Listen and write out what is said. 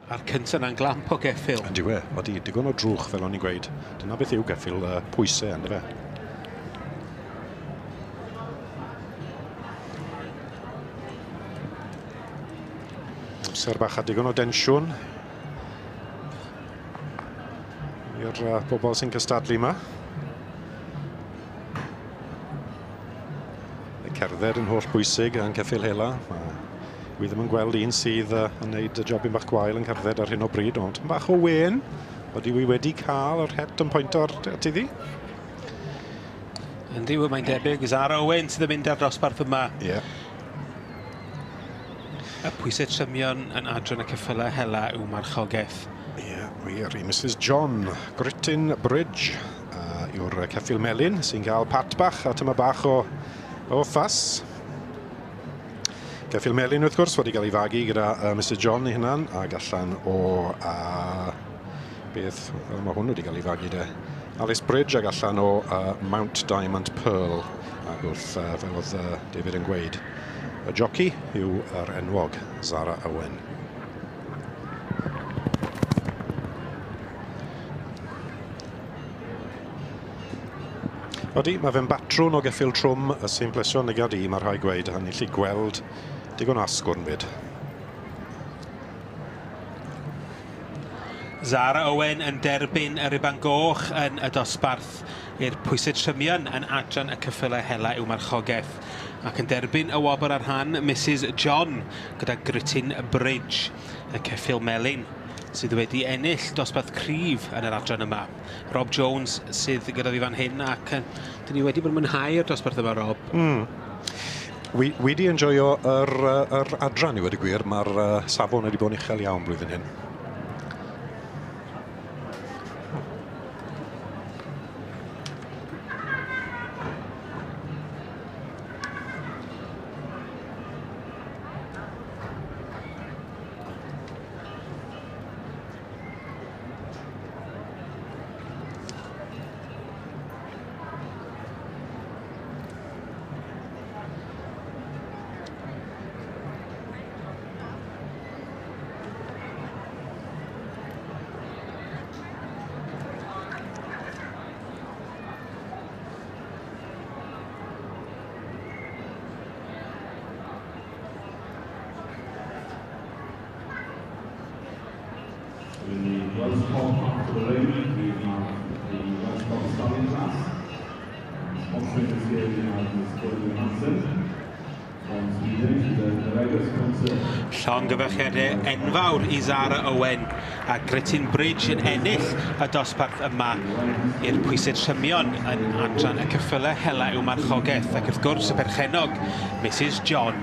A'r cyntaf na'n glamp o Ceffyl. Yndi we, wedi digon o drwch fel o'n i'n gweud. Dyna beth yw Ceffyl pwysau, ynddo fe. Amser bach a digon o densiwn i'r bobl sy'n cystadlu yma. Y cerdded yn holl bwysig yn Ceffyl hela. Wi ddim yn gweld un sydd yn gwneud y jobyn bach gwael yn cerdded ar hyn o bryd, ond bach o wen. Oeddi wi wedi cael yr het yn pwynt o'r tiddi. Yndi, mae'n debyg. Zara Owen sydd yn mynd ar dosbarth yma. Ie. Y pwysau trymion yn adran y ceffylau hela yw marchogaeth. Ie, wir. I Mrs John, Ridden Bridge yw'r Ceffyl melyn sy'n cael pat bach a tyma bach o ffas. Ceffyl melyn wrth gwrs wedi cael ei fagu gyda Mrs John i hynna'n ac allan o beth mae hwn wedi cael ei fagu de Alice Bridge ac allan o Mount Diamond Pearl ac wrth fel oedd David yn gweud y joci yw yr enwog Zara Owen. Odi, mae fe'n batrwn o Ceffyl trwm sy'n plesio nigad i, mae rhai gweud, a ni lli gweld digon asgwrn byd. Zara Owen yn derbyn y riban goch yn y dosbarth i'r pwysau trymion yn adran y ceffylau hela yw marchogaeth. Ac yn derbyn y wobr ar rhan Mrs John gyda Ridden Bridge, y ceffyl melyn sydd wedi ennill dosbarth cryf yn yr adran yma. Rob Jones sydd gyda fi fan hyn ac dyn ni wedi bod yn mwynhau'r dosbarth yma, Rob. Wedi enjoyo yr adran i wedi gwir. Mae'r safon wedi bod yn uchel iawn blwyddyn hyn. Llongyfarchiadau enfawr i Zara Owen a Ridden Bridge yn ennill y dosbarth yma i'r pwysau trymion yn adran y ceffylau hela yw marchogaeth ac wrth gwrs y perchenog Mrs John.